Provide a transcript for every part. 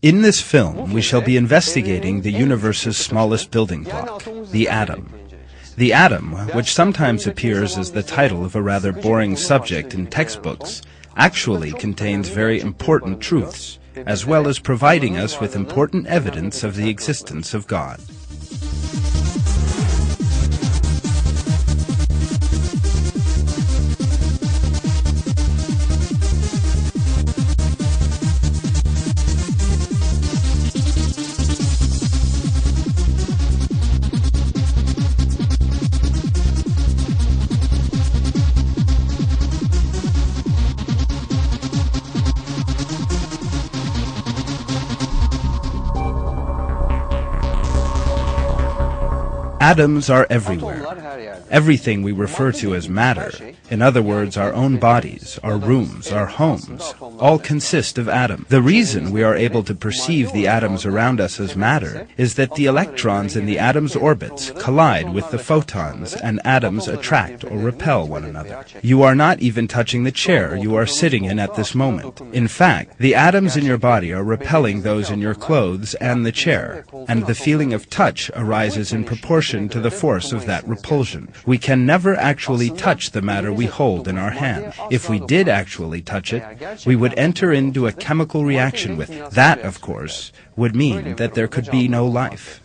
In this film, we shall be investigating the universe's smallest building block, the atom. The atom, which sometimes appears as the title of a rather boring subject in textbooks, actually contains very important truths, as well as providing us with important evidence of the existence of God. Atoms are everywhere. Everything we refer to as matter, in other words, our own bodies, our rooms, our homes, all consist of atoms. The reason we are able to perceive the atoms around us as matter is that the electrons in the atom's orbits collide with the photons, and atoms attract or repel one another. You are not even touching the chair you are sitting in at this moment. In fact, the atoms in your body are repelling those in your clothes and the chair, and the feeling of touch arises in proportion to the force of that repulsion. We can never actually touch the matter we hold in our hand. If we did actually touch it, we would enter into a chemical reaction with it. That, of course, would mean that there could be no life.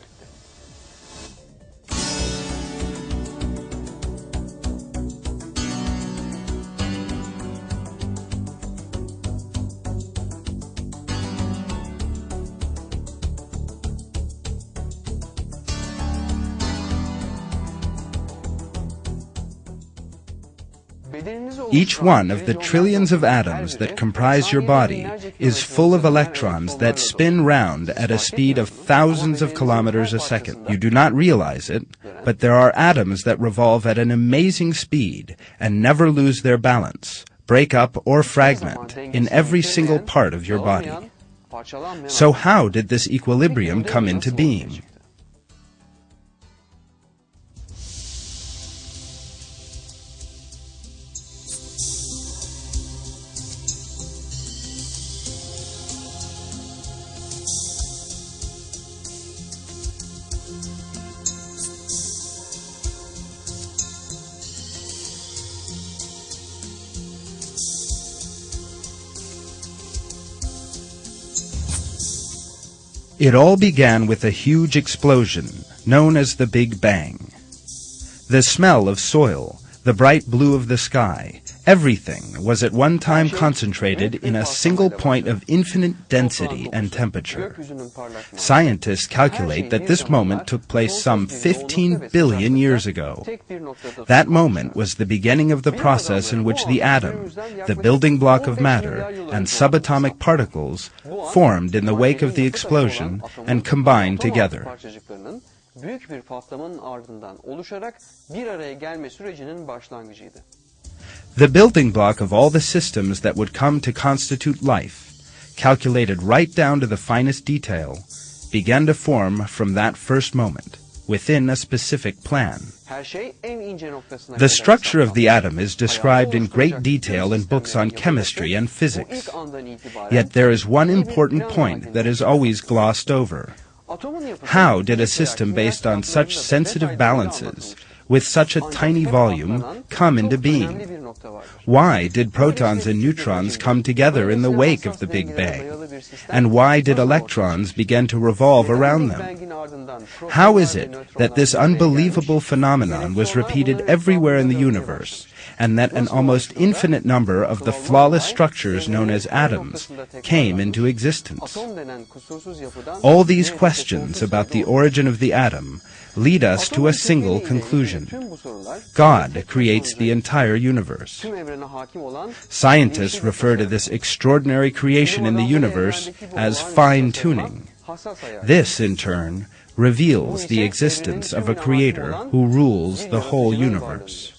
Each one of the trillions of atoms that comprise your body is full of electrons that spin round at a speed of thousands of kilometers a second. You do not realize it, but there are atoms that revolve at an amazing speed and never lose their balance, break up, or fragment in every single part of your body. So how did this equilibrium come into being? It all began with a huge explosion, known as the Big Bang. The smell of soil, the bright blue of the sky, everything was at one time concentrated in a single point of infinite density and temperature. Scientists calculate that this moment took place some 15 billion years ago. That moment was the beginning of the process in which the atom, the building block of matter, and subatomic particles formed in the wake of the explosion and combined together. Büyük bir patlamanın ardından oluşarak bir araya gelme sürecinin başlangıcıydı. The building block of all the systems that would come to constitute life, calculated right down to the finest detail, began to form from that first moment, within a specific plan. The structure of the atom is described in great detail in books on chemistry and physics. Yet there is one important point that is always glossed over. How did a system based on such sensitive balances, with such a tiny volume, come into being? Why did protons and neutrons come together in the wake of the Big Bang? And why did electrons begin to revolve around them? How is it that this unbelievable phenomenon was repeated everywhere in the universe, and that an almost infinite number of the flawless structures known as atoms came into existence? All these questions about the origin of the atom lead us to a single conclusion. God creates the entire universe. Scientists refer to this extraordinary creation in the universe as fine-tuning. This, in turn, reveals the existence of a creator who rules the whole universe.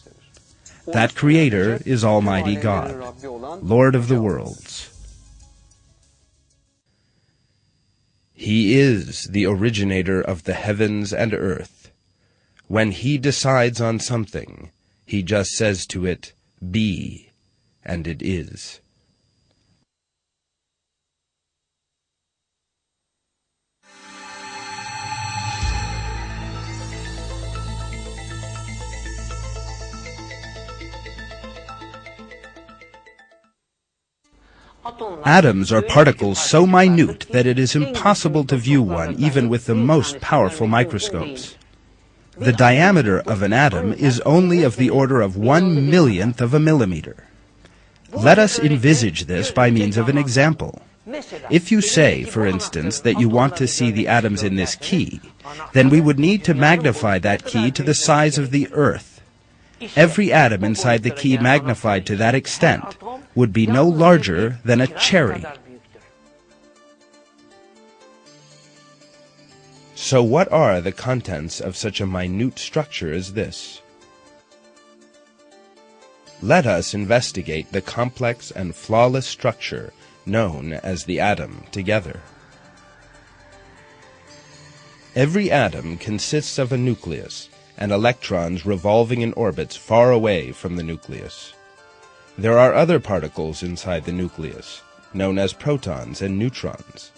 That creator is Almighty God, Lord of the worlds. He is the originator of the heavens and earth. When he decides on something, he just says to it, "Be," and it is. Atoms are particles so minute that it is impossible to view one even with the most powerful microscopes. The diameter of an atom is only of the order of 1/1,000,000th of a millimeter. Let us envisage this by means of an example. If you say, for instance, that you want to see the atoms in this key, then we would need to magnify that key to the size of the Earth. Every atom inside the key magnified to that extent would be no larger than a cherry. So what are the contents of such a minute structure as this? Let us investigate the complex and flawless structure known as the atom together. Every atom consists of a nucleus and electrons revolving in orbits far away from the nucleus. There are other particles inside the nucleus, known as protons and neutrons.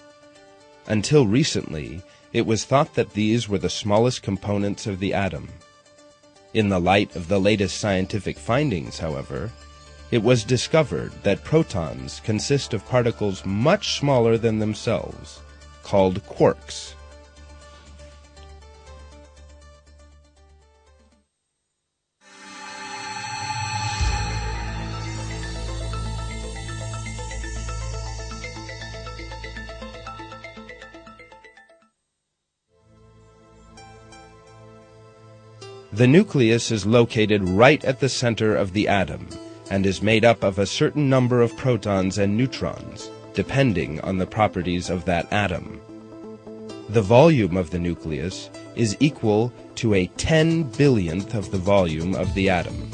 Until recently, it was thought that these were the smallest components of the atom. In the light of the latest scientific findings, however, it was discovered that protons consist of particles much smaller than themselves, called quarks. The nucleus is located right at the center of the atom and is made up of a certain number of protons and neutrons, depending on the properties of that atom. The volume of the nucleus is equal to a 10/1000,000th of the volume of the atom.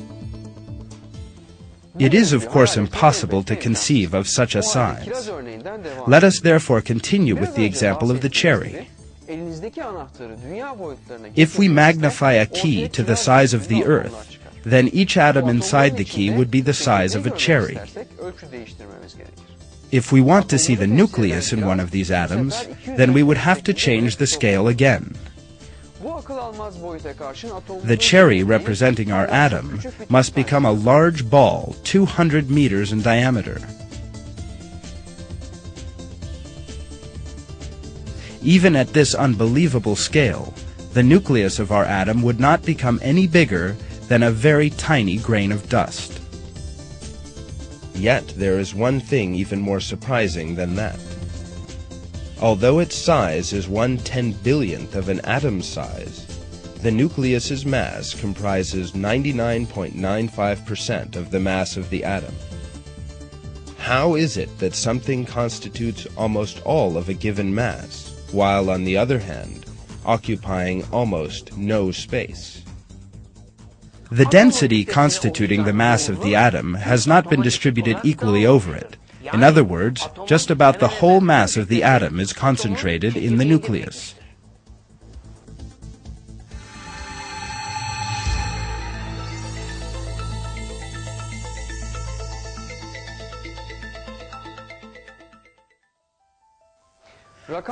It is, of course, impossible to conceive of such a size. Let us therefore continue with the example of the cherry. If we magnify a key to the size of the Earth, then each atom inside the key would be the size of a cherry. If we want to see the nucleus in one of these atoms, then we would have to change the scale again. The cherry representing our atom must become a large ball 200 meters in diameter. Even at this unbelievable scale, the nucleus of our atom would not become any bigger than a very tiny grain of dust. Yet there is one thing even more surprising than that. Although its size is 1/10,000,000,000th of an atom's size, the nucleus's mass comprises 99.95% of the mass of the atom. How is it that something constitutes almost all of a given mass, while on the other hand, occupying almost no space? The density constituting the mass of the atom has not been distributed equally over it. In other words, just about the whole mass of the atom is concentrated in the nucleus.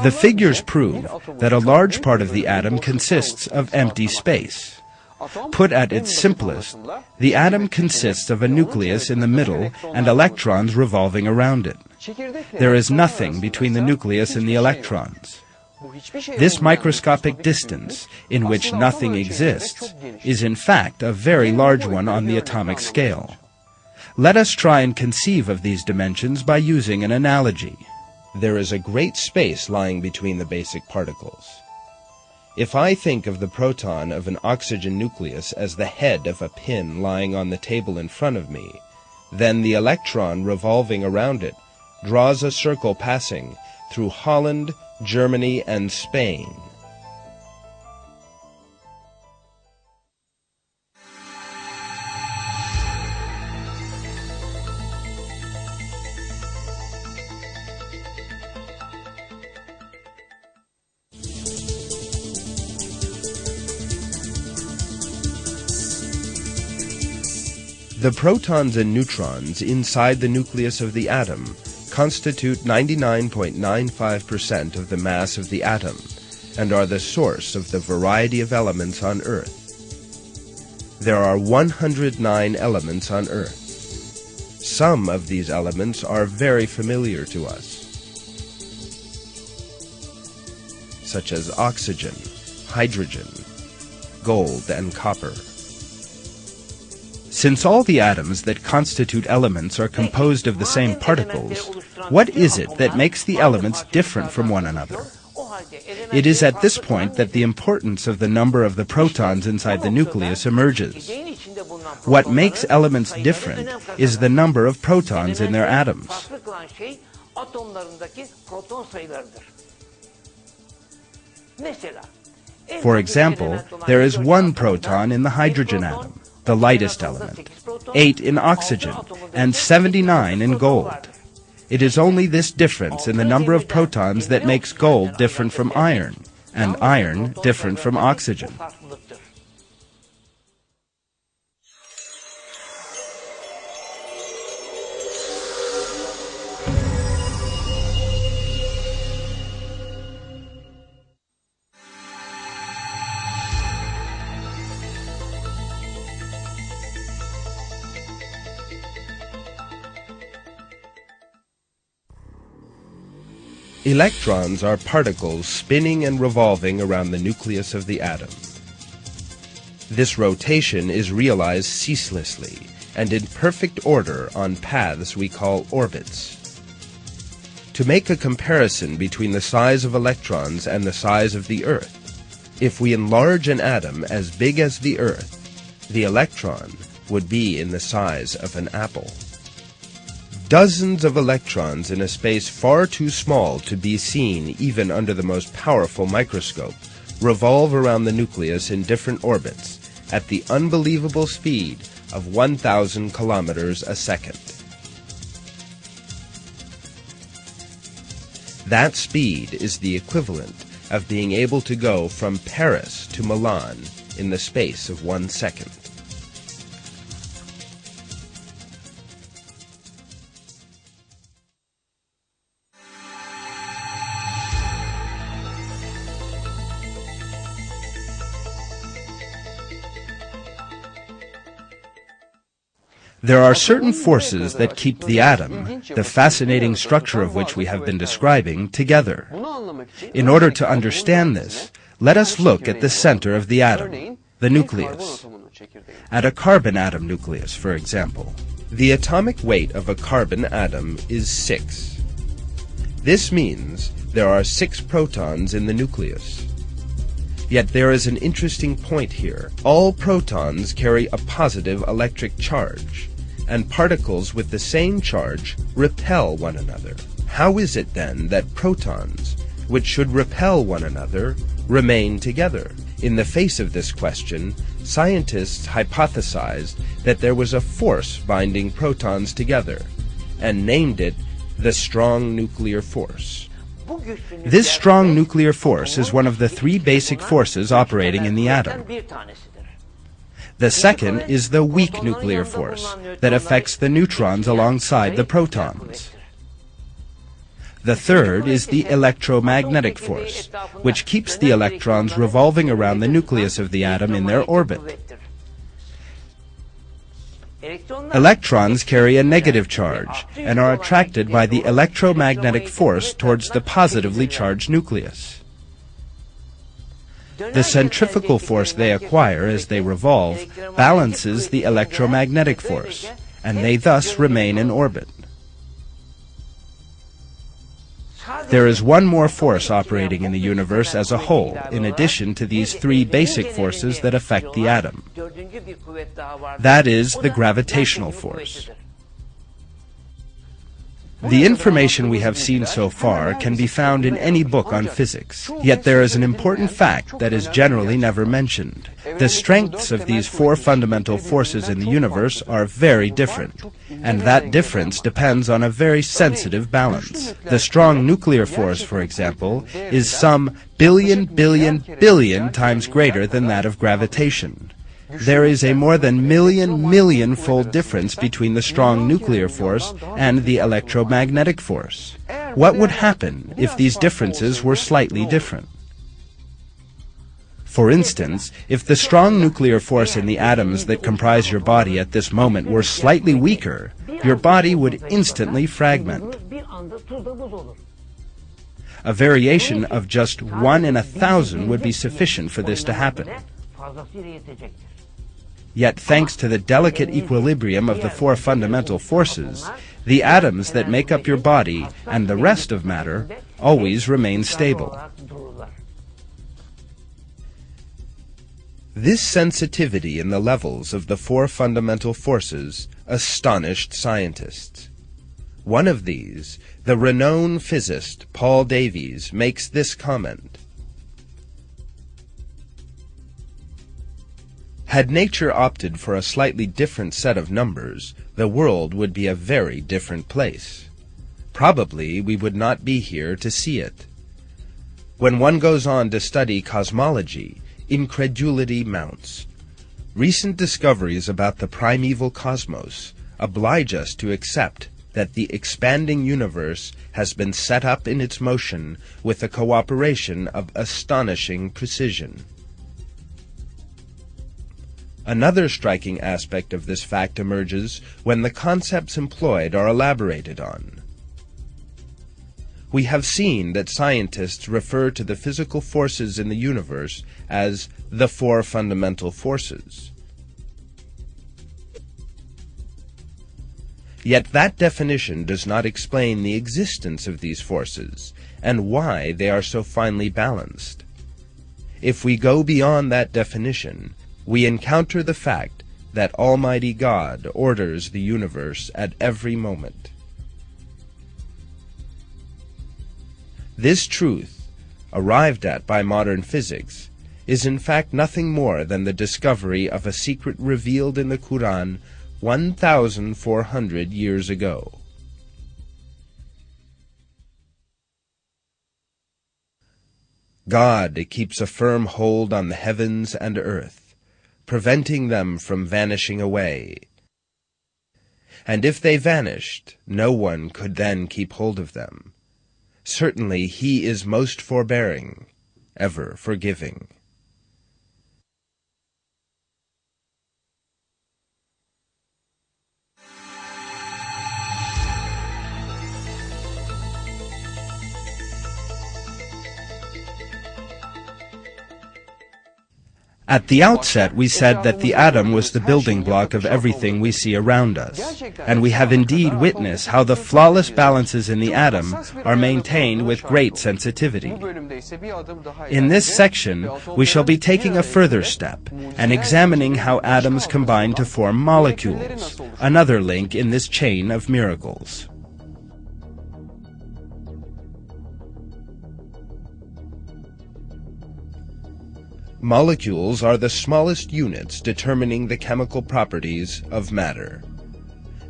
The figures prove that a large part of the atom consists of empty space. Put at its simplest, the atom consists of a nucleus in the middle and electrons revolving around it. There is nothing between the nucleus and the electrons. This microscopic distance, in which nothing exists, is in fact a very large one on the atomic scale. Let us try and conceive of these dimensions by using an analogy. There is a great space lying between the basic particles. If I think of the proton of an oxygen nucleus as the head of a pin lying on the table in front of me, then the electron revolving around it draws a circle passing through Holland, Germany, and Spain. The protons and neutrons inside the nucleus of the atom constitute 99.95% of the mass of the atom and are the source of the variety of elements on Earth. There are 109 elements on Earth. Some of these elements are very familiar to us, such as oxygen, hydrogen, gold, and copper. Since all the atoms that constitute elements are composed of the same particles, what is it that makes the elements different from one another? It is at this point that the importance of the number of the protons inside the nucleus emerges. What makes elements different is the number of protons in their atoms. For example, there is 1 proton in the hydrogen atom, the lightest element, 8 in oxygen, and 79 in gold. It is only this difference in the number of protons that makes gold different from iron, and iron different from oxygen. Electrons are particles spinning and revolving around the nucleus of the atom. This rotation is realized ceaselessly and in perfect order on paths we call orbits. To make a comparison between the size of electrons and the size of the Earth, if we enlarge an atom as big as the Earth, the electron would be in the size of an apple. Dozens of electrons in a space far too small to be seen even under the most powerful microscope revolve around the nucleus in different orbits at the unbelievable speed of 1,000 kilometers a second. That speed is the equivalent of being able to go from Paris to Milan in the space of 1 second. There are certain forces that keep the atom, the fascinating structure of which we have been describing, together. In order to understand this, let us look at the center of the atom, the nucleus. At a carbon atom nucleus, for example, the atomic weight of a carbon atom is 6. This means there are 6 protons in the nucleus. Yet there is an interesting point here. All protons carry a positive electric charge, and particles with the same charge repel one another. How is it then that protons, which should repel one another, remain together? In the face of this question, scientists hypothesized that there was a force binding protons together, and named it the strong nuclear force. This strong nuclear force is one of the 3 basic forces operating in the atom. The second is the weak nuclear force that affects the neutrons alongside the protons. The third is the electromagnetic force, which keeps the electrons revolving around the nucleus of the atom in their orbit. Electrons carry a negative charge and are attracted by the electromagnetic force towards the positively charged nucleus. The centrifugal force they acquire as they revolve balances the electromagnetic force, and they thus remain in orbit. There is one more force operating in the universe as a whole, in addition to these 3 basic forces that affect the atom. That is the gravitational force. The information we have seen so far can be found in any book on physics, yet there is an important fact that is generally never mentioned. The strengths of these 4 fundamental forces in the universe are very different, and that difference depends on a very sensitive balance. The strong nuclear force, for example, is some billion times greater than that of gravitation. There is a more than million-fold difference between the strong nuclear force and the electromagnetic force. What would happen if these differences were slightly different? For instance, if the strong nuclear force in the atoms that comprise your body at this moment were slightly weaker, your body would instantly fragment. A variation of just 1 in 1,000 would be sufficient for this to happen. Yet thanks to the delicate equilibrium of the four fundamental forces, the atoms that make up your body and the rest of matter always remain stable. This sensitivity in the levels of the four fundamental forces astonished scientists. One of these, the renowned physicist Paul Davies, makes this comment: "Had nature opted for a slightly different set of numbers, the world would be a very different place. Probably we would not be here to see it. When one goes on to study cosmology, incredulity mounts. Recent discoveries about the primeval cosmos oblige us to accept that the expanding universe has been set up in its motion with a cooperation of astonishing precision." Another striking aspect of this fact emerges when the concepts employed are elaborated on. We have seen that scientists refer to the physical forces in the universe as the four fundamental forces. Yet that definition does not explain the existence of these forces and why they are so finely balanced. If we go beyond that definition, we encounter the fact that Almighty God orders the universe at every moment. This truth, arrived at by modern physics, is in fact nothing more than the discovery of a secret revealed in the Quran 1,400 years ago. God keeps a firm hold on the heavens and earth, preventing them from vanishing away. And if they vanished, no one could then keep hold of them. Certainly He is most forbearing, ever forgiving. At the outset, we said that the atom was the building block of everything we see around us, and we have indeed witnessed how the flawless balances in the atom are maintained with great sensitivity. In this section, we shall be taking a further step and examining how atoms combine to form molecules, another link in this chain of miracles. Molecules are the smallest units determining the chemical properties of matter.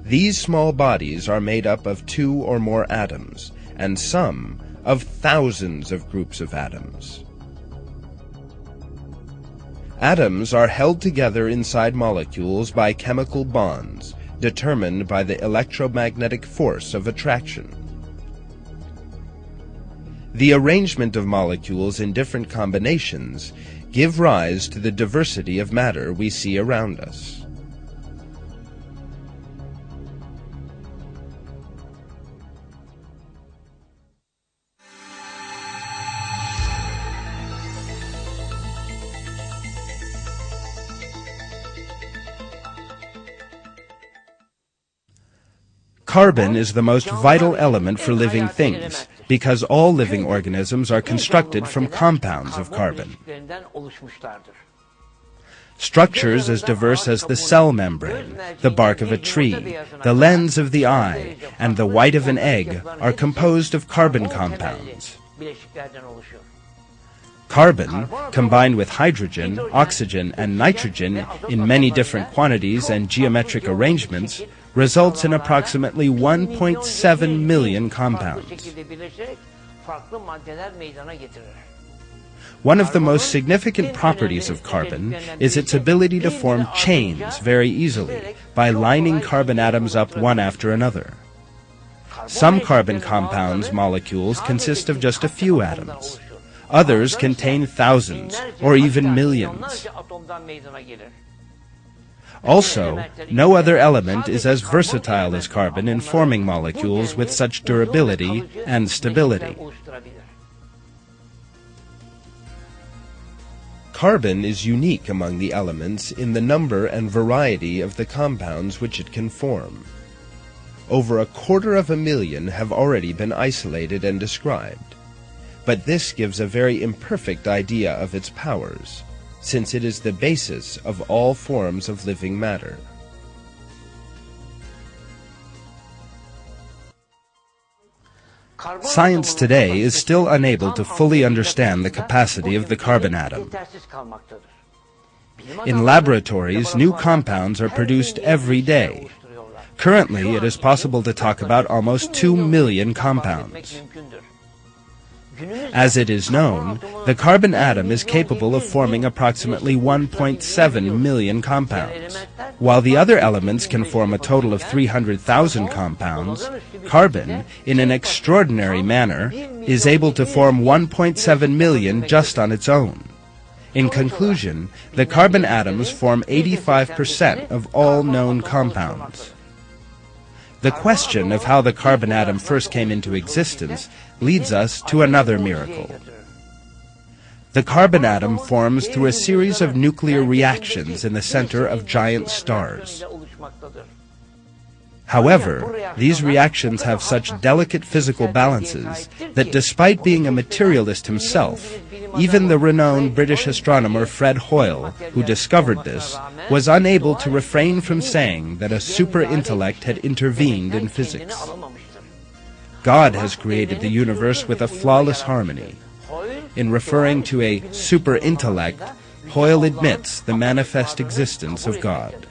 These small bodies are made up of 2 or more atoms, and some of thousands of groups of atoms. Atoms are held together inside molecules by chemical bonds, determined by the electromagnetic force of attraction. The arrangement of molecules in different combinations give rise to the diversity of matter we see around us. Carbon is the most vital element for living things, because all living organisms are constructed from compounds of carbon. Structures as diverse as the cell membrane, the bark of a tree, the lens of the eye, and the white of an egg are composed of carbon compounds. Carbon, combined with hydrogen, oxygen, and nitrogen in many different quantities and geometric arrangements, results in approximately 1.7 million compounds. One of the most significant properties of carbon is its ability to form chains very easily by lining carbon atoms up one after another. Some carbon compounds molecules consist of just a few atoms. Others contain thousands or even millions. Also, no other element is as versatile as carbon in forming molecules with such durability and stability. Carbon is unique among the elements in the number and variety of the compounds which it can form. Over 250,000 have already been isolated and described, but this gives a very imperfect idea of its powers, since it is the basis of all forms of living matter. Science today is still unable to fully understand the capacity of the carbon atom. In laboratories, new compounds are produced every day. Currently, it is possible to talk about almost 2 million compounds. As it is known, the carbon atom is capable of forming approximately 1.7 million compounds. While the other elements can form a total of 300,000 compounds, carbon, in an extraordinary manner, is able to form 1.7 million just on its own. In conclusion, the carbon atoms form 85% of all known compounds. The question of how the carbon atom first came into existence leads us to another miracle. The carbon atom forms through a series of nuclear reactions in the center of giant stars. However, these reactions have such delicate physical balances that despite being a materialist himself, even the renowned British astronomer Fred Hoyle, who discovered this, was unable to refrain from saying that a super-intellect had intervened in physics. God has created the universe with a flawless harmony. In referring to a super-intellect, Hoyle admits the manifest existence of God.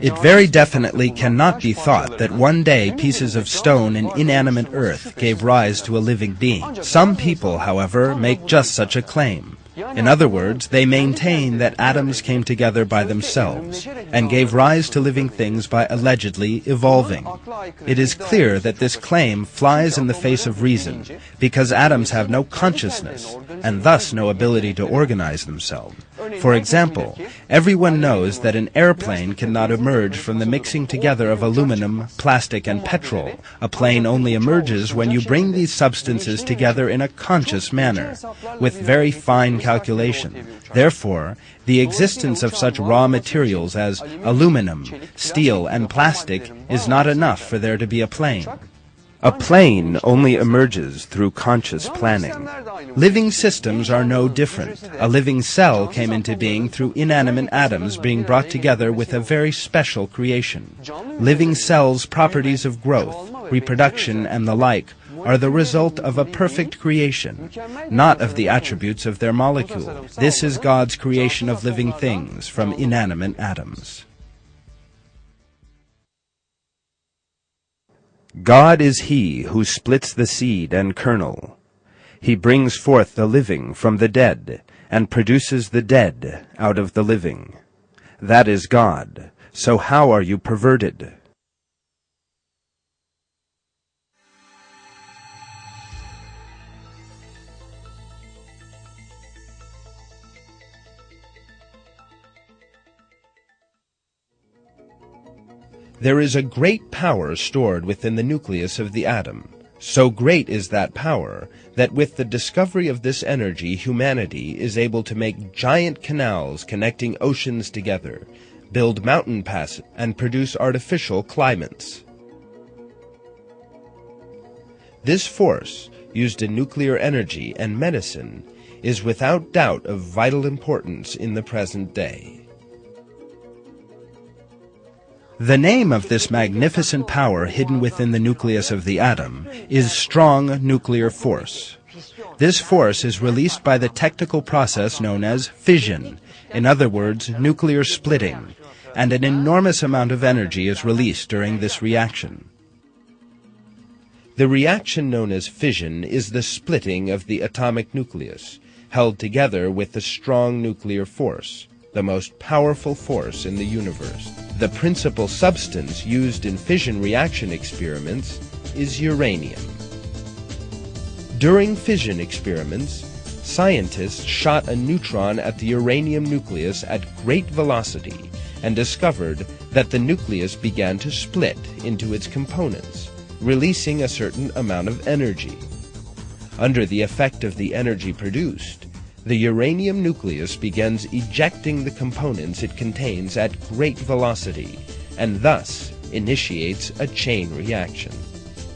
It very definitely cannot be thought that one day pieces of stone and inanimate earth gave rise to a living being. Some people, however, make just such a claim. In other words, they maintain that atoms came together by themselves and gave rise to living things by allegedly evolving. It is clear that this claim flies in the face of reason, because atoms have no consciousness and thus no ability to organize themselves. For example, everyone knows that an airplane cannot emerge from the mixing together of aluminum, plastic, and petrol. A plane only emerges when you bring these substances together in a conscious manner, with very fine calculation. Therefore, the existence of such raw materials as aluminum, steel, and plastic is not enough for there to be a plane. A plane only emerges through conscious planning. Living systems are no different. A living cell came into being through inanimate atoms being brought together with a very special creation. Living cells' properties of growth, reproduction, and the like are the result of a perfect creation, not of the attributes of their molecule. This is God's creation of living things from inanimate atoms. God is he who splits the seed and kernel. He brings forth the living from the dead, and produces the dead out of the living. That is God. So how are you perverted? There is a great power stored within the nucleus of the atom. So great is that power that with the discovery of this energy, humanity is able to make giant canals connecting oceans together, build mountain passes, and produce artificial climates. This force, used in nuclear energy and medicine, is without doubt of vital importance in the present day. The name of this magnificent power hidden within the nucleus of the atom is strong nuclear force. This force is released by the technical process known as fission, in other words, nuclear splitting, and an enormous amount of energy is released during this reaction. The reaction known as fission is the splitting of the atomic nucleus, held together with the strong nuclear force, the most powerful force in the universe. The principal substance used in fission reaction experiments is uranium. During fission experiments, scientists shot a neutron at the uranium nucleus at great velocity and discovered that the nucleus began to split into its components, releasing a certain amount of energy. Under the effect of the energy produced, the uranium nucleus begins ejecting the components it contains at great velocity, and thus initiates a chain reaction.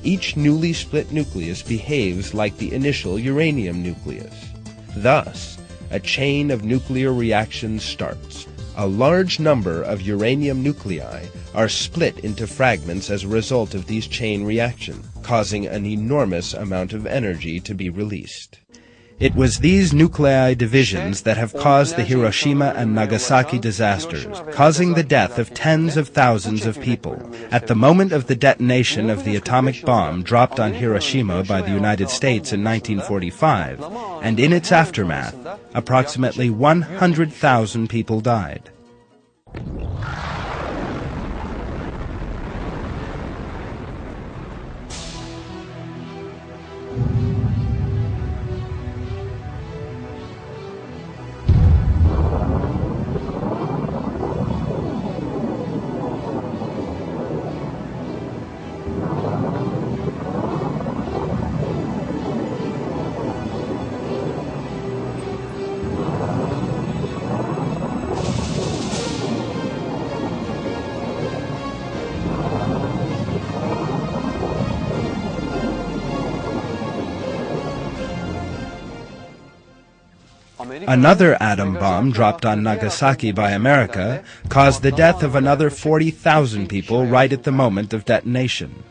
Each newly split nucleus behaves like the initial uranium nucleus. Thus, a chain of nuclear reactions starts. A large number of uranium nuclei are split into fragments as a result of these chain reactions, causing an enormous amount of energy to be released. It was these nuclei divisions that have caused the Hiroshima and Nagasaki disasters, causing the death of tens of thousands of people. At the moment of the detonation of the atomic bomb dropped on Hiroshima by the United States in 1945, and in its aftermath, approximately 100,000 people died. Another atom bomb dropped on Nagasaki by America caused the death of another 40,000 people right at the moment of detonation.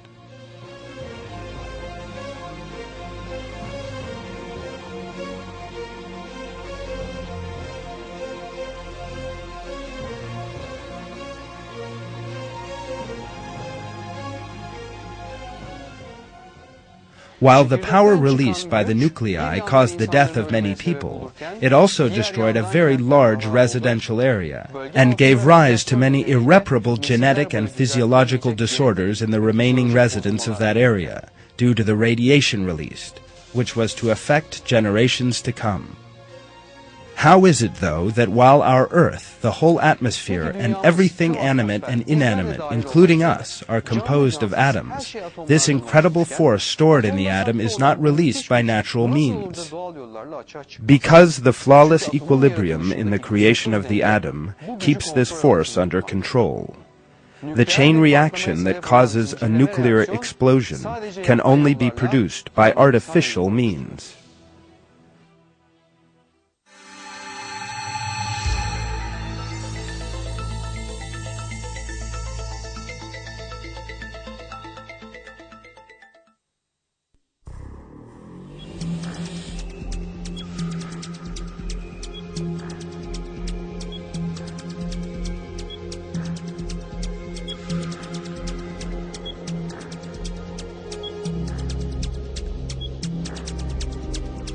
While the power released by the nuclei caused the death of many people, it also destroyed a very large residential area and gave rise to many irreparable genetic and physiological disorders in the remaining residents of that area due to the radiation released, which was to affect generations to come. How is it, though, that while our Earth, the whole atmosphere, and everything animate and inanimate, including us, are composed of atoms, this incredible force stored in the atom is not released by natural means? Because the flawless equilibrium in the creation of the atom keeps this force under control. The chain reaction that causes a nuclear explosion can only be produced by artificial means.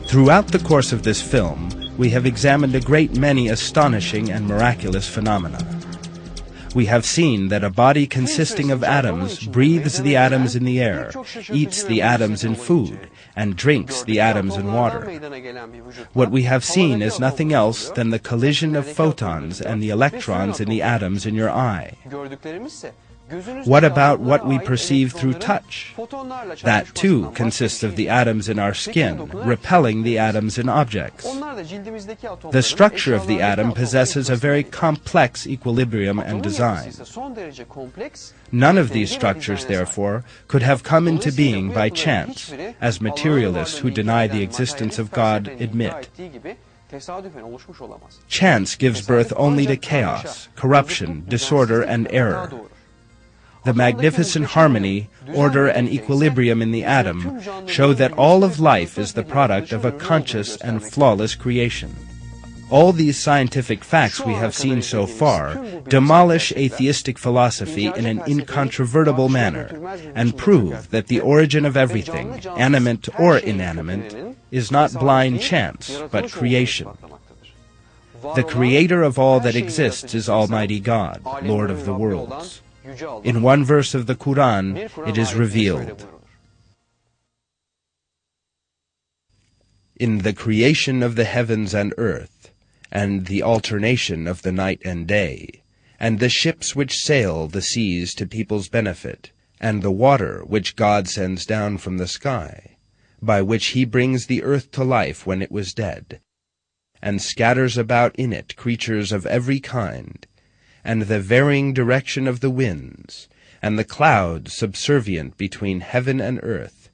Throughout the course of this film, we have examined a great many astonishing and miraculous phenomena. We have seen that a body consisting of atoms breathes the atoms in the air, eats the atoms in food, and drinks the atoms in water. What we have seen is nothing else than the collision of photons and the electrons in the atoms in your eye. What about what we perceive through touch? That, too, consists of the atoms in our skin, repelling the atoms in objects. The structure of the atom possesses a very complex equilibrium and design. None of these structures, therefore, could have come into being by chance, as materialists who deny the existence of God admit. Chance gives birth only to chaos, corruption, disorder, and error. The magnificent harmony, order, and equilibrium in the atom show that all of life is the product of a conscious and flawless creation. All these scientific facts we have seen so far demolish atheistic philosophy in an incontrovertible manner and prove that the origin of everything, animate or inanimate, is not blind chance, but creation. The creator of all that exists is Almighty God, Lord of the worlds. In one verse of the Quran, it is revealed, "In the creation of the heavens and earth, and the alternation of the night and day, and the ships which sail the seas to people's benefit, and the water which God sends down from the sky, by which he brings the earth to life when it was dead, and scatters about in it creatures of every kind, and the varying direction of the winds, and the clouds subservient between heaven and earth,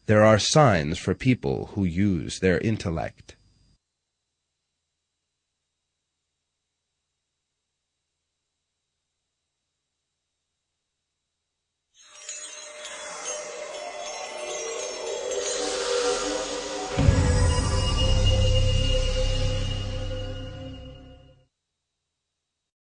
there are signs for people who use their intellect."